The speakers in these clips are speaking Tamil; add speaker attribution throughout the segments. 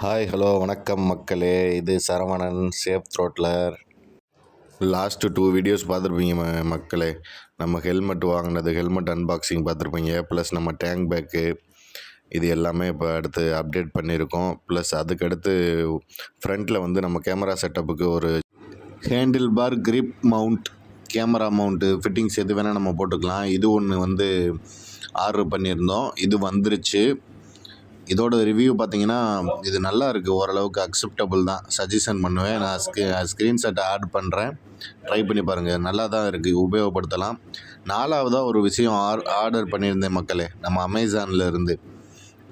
Speaker 1: ஹாய் ஹலோ வணக்கம் மக்களே. இது சரவணன் சேஃப் த்ரோட்லர். லாஸ்ட்டு 2 வீடியோஸ் பார்த்துருப்பீங்க மக்களே. நம்ம ஹெல்மெட் வாங்கினது, ஹெல்மெட் அன்பாக்சிங் பார்த்துருப்பீங்க. ப்ளஸ் நம்ம டேங்க் பேக்கு இது எல்லாமே இப்போ அடுத்து அப்டேட் பண்ணியிருக்கோம். ப்ளஸ் அதுக்கடுத்து ஃப்ரண்ட்டில் வந்து நம்ம கேமரா செட்டப்புக்கு ஒரு handle bar grip mount, camera mount fittings எது வேணால் நம்ம போட்டுக்கலாம். இது ஒன்று வந்து ஆர்டர் பண்ணியிருந்தோம். இது வந்துருச்சு. இதோட ரிவ்யூ பார்த்தீங்கன்னா இது நல்லா இருக்குது, ஓரளவுக்கு அக்செப்டபுள் தான். சஜஷன் பண்ணுவேன். நான் ஸ்க்ரீன்ஷாட் ஆட் பண்ணுறேன், ட்ரை பண்ணி பாருங்கள். நல்லா தான் இருக்குது, உபயோகப்படுத்தலாம். 4வதாக ஒரு விஷயம் ஆர்டர் பண்ணியிருந்தேன் மக்களே, நம்ம அமேசானில் இருந்து.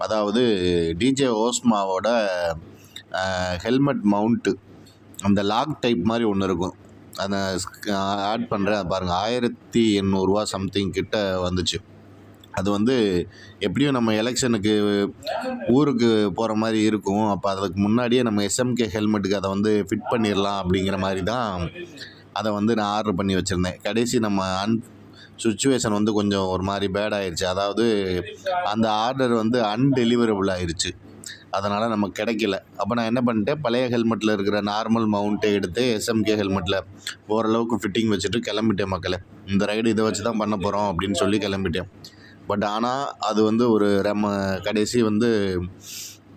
Speaker 1: அதாவது டிஜே ஓஸ்மாவோட ஹெல்மெட் மவுண்ட்டு, அந்த லாக் டைப் மாதிரி ஒன்று இருக்கும். அதை ஆட் பண்ணுறேன் பாருங்கள். 1800 சம்திங் கிட்ட வந்துச்சு. அது வந்து எப்படியும் நம்ம எலெக்ஷனுக்கு ஊருக்கு போகிற மாதிரி இருக்கும். அப்போ அதுக்கு முன்னாடியே நம்ம எஸ்எம்கே ஹெல்மெட்டுக்கு அதை வந்து ஃபிட் பண்ணிடலாம் அப்படிங்கிற மாதிரி தான் அதை வந்து நான் ஆர்டர் பண்ணி வச்சுருந்தேன். கடைசி நம்ம சுச்சுவேஷன் வந்து கொஞ்சம் ஒரு மாதிரி பேட் ஆயிடுச்சு. அதாவது அந்த ஆர்டர் வந்து அன்டெலிவரபிள் ஆயிடுச்சு. அதனால் நமக்கு கிடைக்கல. அப்போ நான் என்ன பண்ணிட்டேன், பழைய ஹெல்மெட்டில் இருக்கிற நார்மல் மவுண்ட்டை எடுத்து எஸ்எம்கே ஹெல்மெட்டில் ஓரளவுக்கு ஃபிட்டிங் வச்சுட்டு கிளம்பிட்டேன் மக்களே. இந்த ரைடு இதை வச்சு தான் பண்ண போகிறோம் அப்படின்னு சொல்லி கிளம்பிட்டேன். பட் ஆனால் அது வந்து ஒரு கடைசி வந்து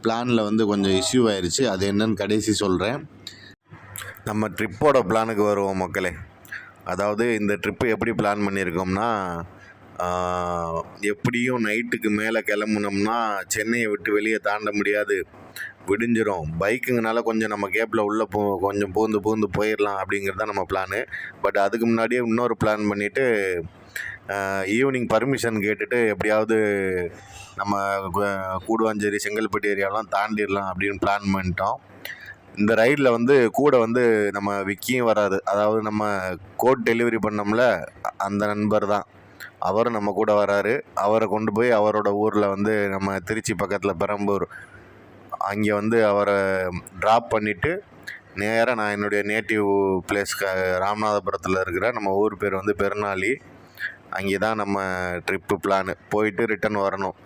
Speaker 1: பிளானில் வந்து கொஞ்சம் இஷ்யூ ஆயிடுச்சு. அது என்னன்னு கடைசி சொல்கிறேன். நம்ம ட்ரிப்போட பிளானுக்கு வருவோம் மக்களே. அதாவது இந்த ட்ரிப்பு எப்படி பிளான் பண்ணியிருக்கோம்னா, எப்படியும் நைட்டுக்கு மேலே கிளம்புனோம்னா சென்னையை விட்டு வெளியே தாண்ட முடியாது, விடிஞ்சிரும். பைக்குங்கனால கொஞ்சம் நம்ம கேப்பில் உள்ளே கொஞ்சம் பூந்து போயிடலாம் அப்படிங்கிறது தான் நம்ம பிளானு. பட் அதுக்கு முன்னாடியே இன்னொரு பிளான் பண்ணிவிட்டு ஈவினிங் பர்மிஷன் கேட்டுட்டு எப்படியாவது நம்ம கூடுவாஞ்சேரி, செங்கல்பட்டு ஏரியாலாம் தாண்டிடலாம் அப்படின்னு பிளான் பண்ணிட்டோம். இந்த ரைடில் வந்து கூட வந்து நம்ம விக்கியும் வராது. அதாவது நம்ம கோட் டெலிவரி பண்ணோம்ல, அந்த நண்பர் தான், அவரும் நம்ம கூட வராரு. அவரை கொண்டு போய் அவரோட ஊரில் வந்து நம்ம திருச்சி பக்கத்தில் பெரம்பூர், அங்கே வந்து அவரை ட்ராப் பண்ணிவிட்டு நேராக நான் என்னுடைய நேட்டிவ் பிளேஸ் ராமநாதபுரத்தில் இருக்கிற நம்ம ஊர் பேர் வந்து பெருநாளி. அங்கே தான் நம்ம ட்ரிப்பு பிளானு. போயிட்டு ரிட்டன் வரணும்.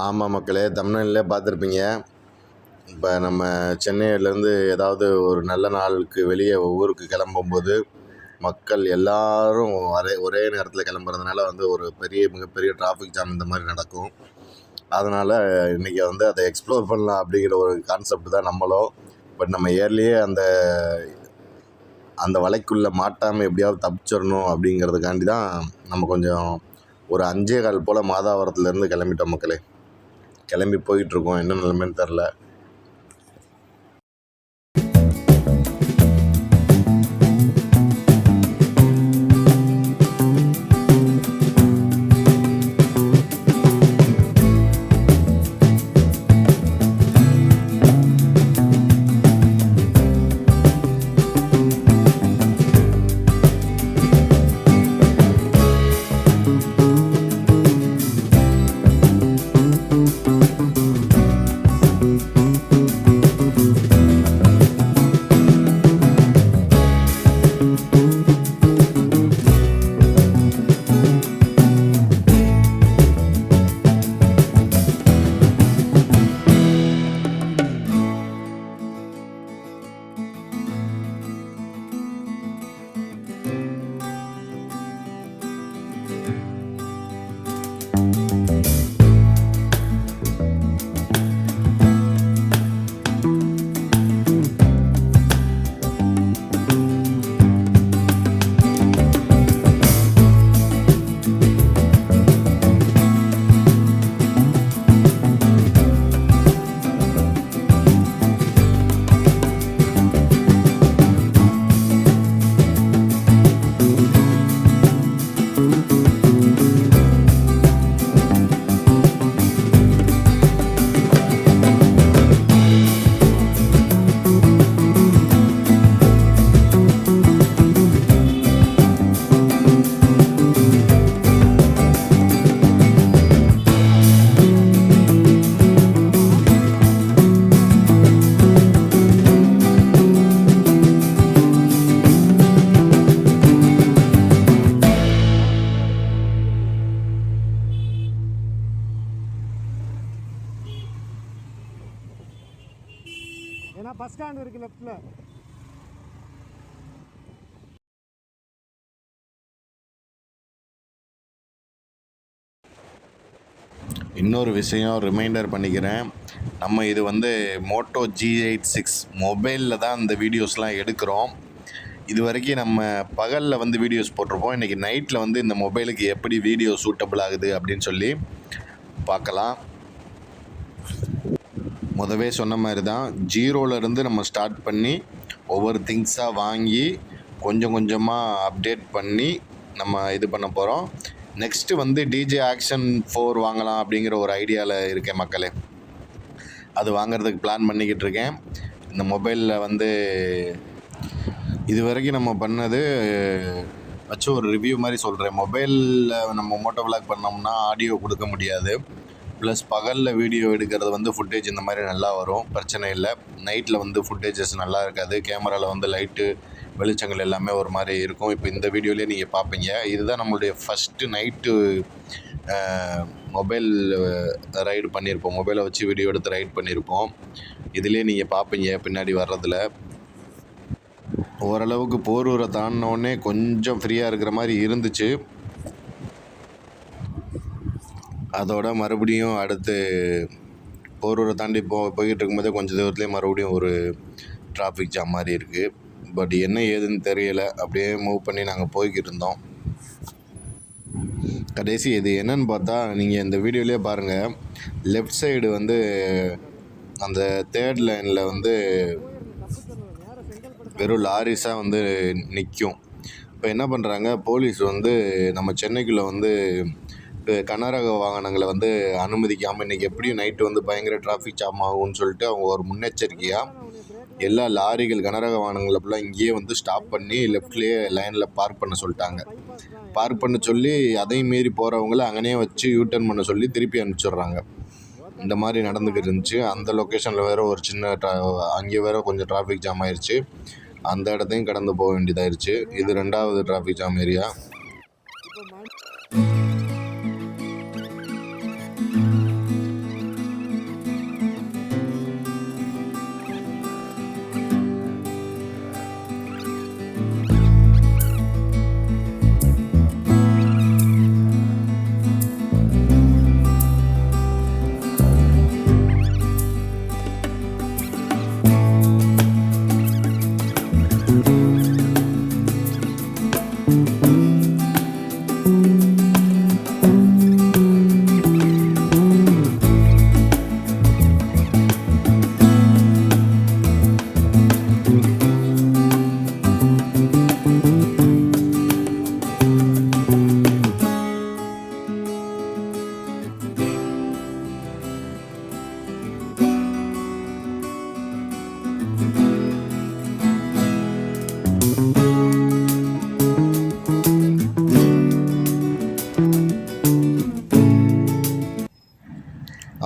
Speaker 1: ஆமாம் மக்களே, தமிழ்நாட்டிலே பார்த்துருப்பீங்க. இப்போ நம்ம சென்னையிலேருந்து ஏதாவது ஒரு நல்ல நாளுக்கு வெளியே ஊருக்கு கிளம்பும்போது மக்கள் எல்லோரும் ஒரே நேரத்தில் கிளம்புறதுனால வந்து ஒரு மிகப்பெரிய டிராஃபிக் ஜாம் இந்த மாதிரி நடக்கும். அதனால் இன்றைக்கி வந்து அதை எக்ஸ்ப்ளோர் பண்ணலாம் அப்படிங்கிற ஒரு கான்செப்ட் தான் நம்மளும். பட் நம்ம ஏர்லியே அந்த வலைக்குள்ளே மாட்டாமல் எப்படியாவது தப்பிச்சிடணும் அப்படிங்கிறதுக்காண்டி தான் நம்ம கொஞ்சம் ஒரு 5:15 போல் மாதாவரத்துலேருந்து கிளம்பிட்டோம் மக்களே. கிளம்பி போயிட்டுருக்கோம். என்ன நிலைமைன்னு தெரில.
Speaker 2: ஏன்னா பஸ் ஸ்டாண்ட் இருக்குது லெஃப்ட்டில்.
Speaker 1: இன்னொரு விஷயம் ரிமைண்டர் பண்ணிக்கிறேன், நம்ம இது வந்து மோட்டோ G86 மொபைலில் தான் இந்த வீடியோஸ்லாம் எடுக்கிறோம். இது வரைக்கும் நம்ம பகலில் வந்து வீடியோஸ் போட்டிருப்போம். இன்றைக்கி நைட்டில் வந்து இந்த மொபைலுக்கு எப்படி வீடியோ சூட்டபிள் ஆகுது அப்படின்னு சொல்லி பார்க்கலாம். முதவே சொன்ன மாதிரி தான், ஜீரோலேருந்து நம்ம ஸ்டார்ட் பண்ணி ஒவ்வொரு திங்ஸாக வாங்கி கொஞ்சம் கொஞ்சமாக அப்டேட் பண்ணி நம்ம இது பண்ண போகிறோம். நெக்ஸ்ட்டு வந்து டிஜே ஆக்ஷன் 4 வாங்கலாம் அப்படிங்கிற ஒரு ஐடியாவில் இருக்கேன் மக்களே. அது வாங்கிறதுக்கு பிளான் பண்ணிக்கிட்டு இருக்கேன். இந்த மொபைலில் வந்து இது வரைக்கும் நம்ம பண்ணது வச்சு ஒரு ரிவ்யூ மாதிரி சொல்கிறேன். மொபைலில் நம்ம மோட்டோ விளாக் பண்ணோம்னா ஆடியோ கொடுக்க முடியாது. ப்ளஸ் பகலில் வீடியோ எடுக்கிறது வந்து ஃபுட்டேஜ் இந்த மாதிரி நல்லா வரும், பிரச்சனை இல்லை. நைட்டில் வந்து ஃபுட்டேஜஸ் நல்லா இருக்காது. கேமராவில் வந்து லைட்டு வெளிச்சங்கள் எல்லாமே ஒரு மாதிரி இருக்கும். இப்போ இந்த வீடியோலேயே நீங்கள் பார்ப்பீங்க. இதுதான் நம்மளுடைய ஃபஸ்ட்டு நைட்டு மொபைல் ரைடு பண்ணியிருப்போம். மொபைலை வச்சு வீடியோ எடுத்து ரைட் பண்ணியிருப்போம். இதுலேயே நீங்கள் பார்ப்பீங்க பின்னாடி வர்றதில். ஓரளவுக்கு போரூரை தாண்டினோடனே கொஞ்சம் ஃப்ரீயாக இருக்கிற மாதிரி இருந்துச்சு. அதோட மறுபடியும் அடுத்து போரூரை தாண்டி போய்கிட்டு இருக்கும்போதே கொஞ்சம் தூரத்துலேயே மறுபடியும் ஒரு டிராஃபிக் ஜாம் மாதிரி இருக்குது. பட் என்ன ஏதுன்னு தெரியலை. அப்படியே மூவ் பண்ணி நாங்கள் போய்கிட்டு இருந்தோம். கடைசி இது என்னன்னு பார்த்தா, நீங்கள் இந்த வீடியோலேயே பாருங்கள், லெஃப்ட் சைடு வந்து அந்த 3rd லைனில் வந்து வெறும் லாரிஸாக வந்து நிற்கும். இப்போ என்ன பண்ணுறாங்க, போலீஸ் வந்து நம்ம சென்னைக்குள்ளே வந்து கனரக வாகனங்களை வந்து அனுமதிக்காமல், இன்றைக்கி எப்படியும் நைட்டு வந்து பயங்கர டிராஃபிக் ஜாம் ஆகும்னு சொல்லிட்டு அவங்க ஒரு முன்னெச்சரிக்கையாக எல்லா லாரிகள் கனரக வாகனங்களை ஃபுல்லாக இங்கேயே வந்து ஸ்டாப் பண்ணி லெஃப்ட்லேயே லைனில் பார்க் பண்ண சொல்லிட்டாங்க. பார்க் பண்ண சொல்லி அதையும் மீறி போகிறவங்கள அங்கேயே வச்சு யூட்டர்ன் பண்ண சொல்லி திருப்பி அனுப்பிச்சிடுறாங்க. இந்த மாதிரி நடந்துக்கிட்டு இருந்துச்சு. அந்த லொக்கேஷனில் வேறு ஒரு சின்ன அங்கே வேறு கொஞ்சம் டிராஃபிக் ஜாம் ஆயிடுச்சு. அந்த இடத்தையும் கடந்து போக வேண்டியதாயிருச்சு. இது 2வது டிராஃபிக் ஜாம் ஏரியா.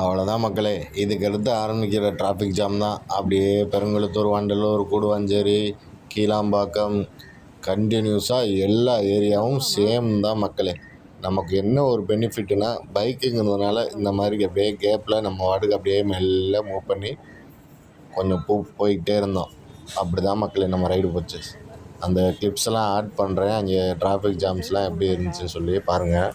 Speaker 1: அவ்வளோதான் மக்களே, இதுக்கடுத்து ஆரம்பிக்கிற டிராஃபிக் ஜாம் தான். அப்படியே பெருங்குளத்தூர், வண்டலூர், கூடுவாஞ்சேரி, கீழாம்பாக்கம், கண்டினியூஸாக எல்லா ஏரியாவும் சேம் தான் மக்களே. நமக்கு என்ன ஒரு பெனிஃபிட்னா, பைக்குங்கிறதுனால இந்த மாதிரி அப்படியே கேப்பில் நம்ம வாட்டுக்கு அப்படியே மெல்ல மூவ் பண்ணி கொஞ்சம் போய்கிட்டே இருந்தோம். அப்படி தான் மக்களே நம்ம ரைடு போச்சு. அந்த கிளிப்ஸ்லாம் ஆட் பண்ணுறேன். அங்கே டிராஃபிக் ஜாம்ஸ்லாம் எப்படி இருந்துச்சுன்னு சொல்லி பாருங்கள்.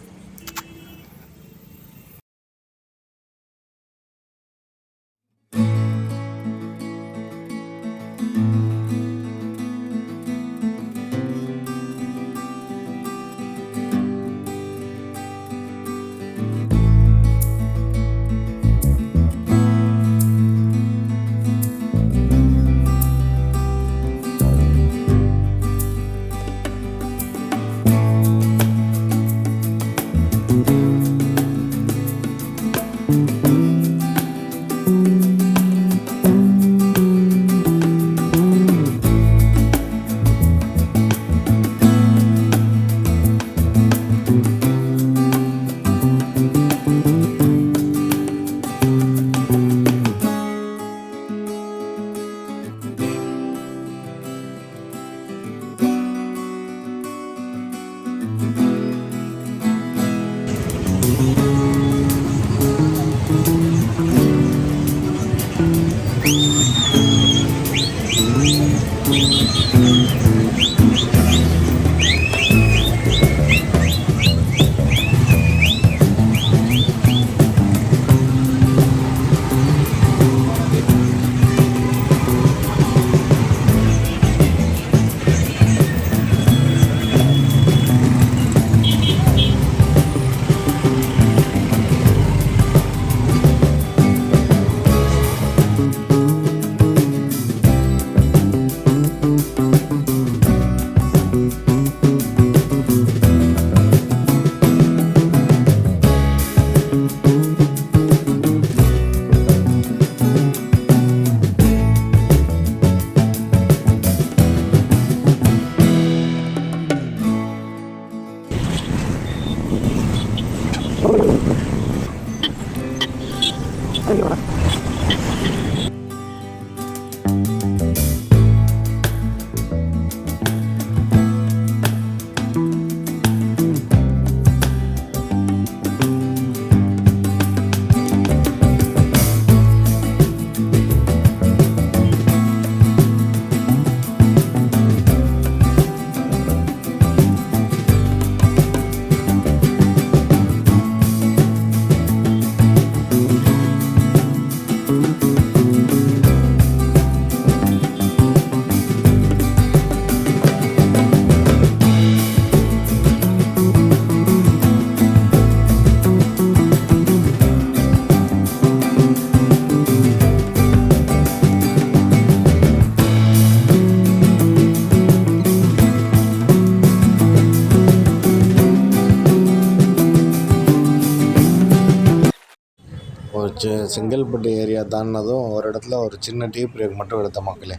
Speaker 1: செங்கல்பட்டு ஏரியா தாண்டினதும் ஒரு இடத்துல ஒரு சின்ன டீ பிரேக் மட்டும் எடுத்த மக்களே.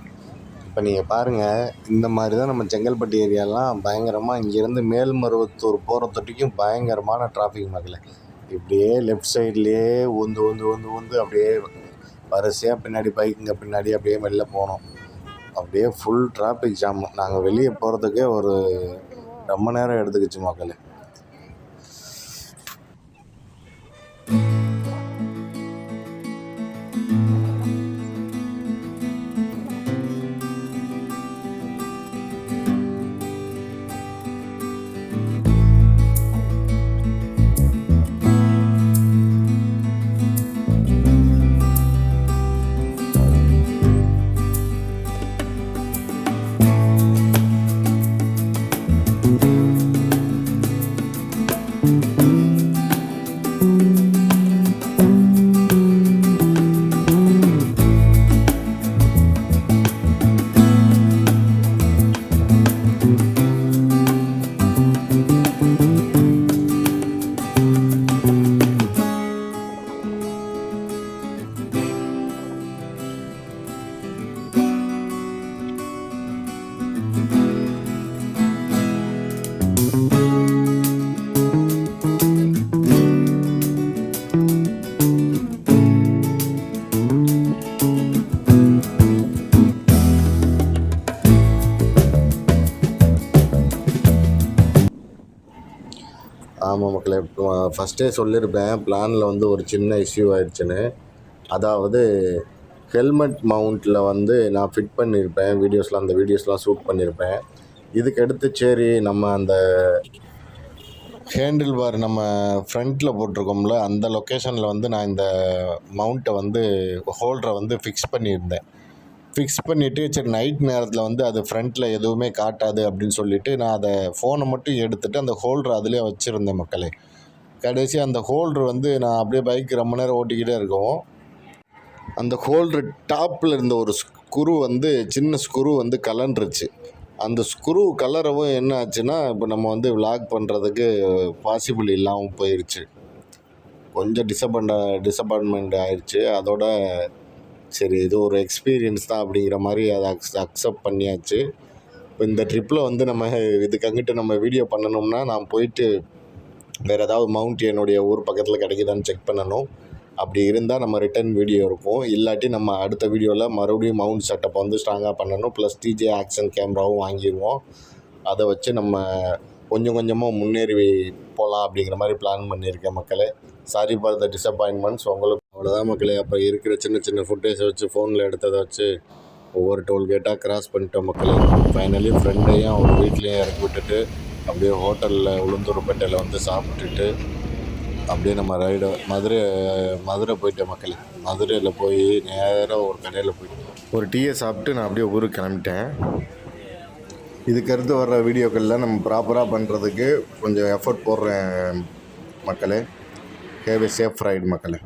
Speaker 1: இப்போ நீங்கள் பாருங்கள், இந்த மாதிரி தான் நம்ம செங்கல்பட்டு ஏரியாலாம் பயங்கரமாக இங்கேருந்து மேல்மருவத்தூர் போகிற தொட்டிக்கும் பயங்கரமான டிராஃபிக் மக்களே. இப்படியே லெஃப்ட் சைட்லேயே ஊந்து அப்படியே வரிசையாக பின்னாடி பைக்குங்க பின்னாடி அப்படியே வெளில போனோம். அப்படியே ஃபுல் டிராஃபிக் ஜாம். நாங்கள் வெளியே போகிறதுக்கே ஒரு ரொம்ப நேரம் எடுத்துக்கிச்சு மக்களே. ஆமாம் மக்களே, ஃபஸ்ட்டே சொல்லியிருப்பேன் பிளானில் வந்து ஒரு சின்ன இஷ்யூ ஆயிடுச்சுன்னு. அதாவது ஹெல்மெட் மவுண்ட்டில் வந்து நான் ஃபிட் பண்ணியிருப்பேன் அந்த வீடியோஸ்லாம் ஷூட் பண்ணியிருப்பேன். இதுக்கடுத்து சரி நம்ம அந்த ஹேண்டில் பார் நம்ம ஃப்ரண்ட்டில் போட்டிருக்கோம்ல, அந்த லொக்கேஷனில் வந்து நான் இந்த மவுண்ட்டை வந்து ஹோல்டரை வந்து ஃபிக்ஸ் பண்ணிவிட்டு சரி நைட் நேரத்தில் வந்து அது ஃப்ரண்ட்டில் எதுவுமே காட்டாது அப்படின்னு சொல்லிவிட்டு நான் அதை ஃபோனை மட்டும் எடுத்துகிட்டு அந்த ஹோல்டரை அதிலே வச்சுருந்தேன் மக்களே. கடைசி அந்த ஹோல்ட்ரு வந்து நான் அப்படியே பைக் ரொம்ப நேரம் ஓட்டிக்கிட்டே இருக்கவும் அந்த ஹோல்ட்ரு டாப்பில் இருந்த ஒரு ஸ்க்ரூ வந்து சின்ன ஸ்க்ரூ வந்து கலண்டுருச்சு. அந்த ஸ்க்ரூ கலரவும் என்ன ஆச்சுன்னா இப்போ நம்ம வந்து விளாக் பண்ணுறதுக்கு பாசிபிள் இல்லாமல் போயிடுச்சு. கொஞ்சம் டிசப்பாயின்மெண்ட் ஆயிடுச்சு. அதோட சரி இது ஒரு எக்ஸ்பீரியன்ஸ் தான் அப்படிங்கிற மாதிரி அதை அக்செப்ட் பண்ணியாச்சு. இப்போ இந்த ட்ரிப்பில் வந்து நம்ம இதுக்கு நம்ம வீடியோ பண்ணணும்னா நான் போயிட்டு வேறு ஏதாவது மவுண்ட் என்னுடைய ஊர் பக்கத்தில் கிடைக்குதான்னு செக் பண்ணணும். அப்படி இருந்தால் நம்ம ரிட்டன் வீடியோ இருக்கும். இல்லாட்டி நம்ம அடுத்த வீடியோவில் மறுபடியும் மவுண்ட் செட்டப் வந்து ஸ்ட்ராங்காக பண்ணணும். ப்ளஸ் டிஜே ஆக்ஷன் கேமராவும் வாங்கிடுவோம். அதை வச்சு நம்ம கொஞ்சம் கொஞ்சமாக முன்னேறி போகலாம் அப்படிங்கிற மாதிரி பிளான் பண்ணியிருக்கேன் மக்களே. Sorry for the disappointments. உங்களுக்கு அவ்வளோதான் மக்களே. அப்போ இருக்கிற சின்ன சின்ன ஃபுட்டேஜை வச்சு ஃபோனில் எடுத்ததை வச்சு ஒவ்வொரு டோல்கேட்டாக கிராஸ் பண்ணிட்டோம் மக்களே. ஃபைனலி ஃப்ரெண்டையும் அவங்க வீட்லேயும் இறக்கி விட்டுட்டு அப்படியே ஹோட்டலில் உளுந்தூர்பேட்டையில் வந்து சாப்பிட்டுட்டு அப்படியே நம்ம ரைடு மதுரை போயிட்டேன் மக்களே. மதுரையில் போய் நேராக ஒரு கடையில் போயிட்டு ஒரு டீயை சாப்பிட்டு நான் அப்படியே ஊருக்கு கிளம்பிட்டேன். இதுக்கடுத்து வர்ற வீடியோக்களில் நம்ம ப்ராப்பராக பண்ணுறதுக்கு கொஞ்சம் எஃபர்ட் போடுறேன் மக்களே. ஹேவ் எ சேஃப் ரைடு மக்களே.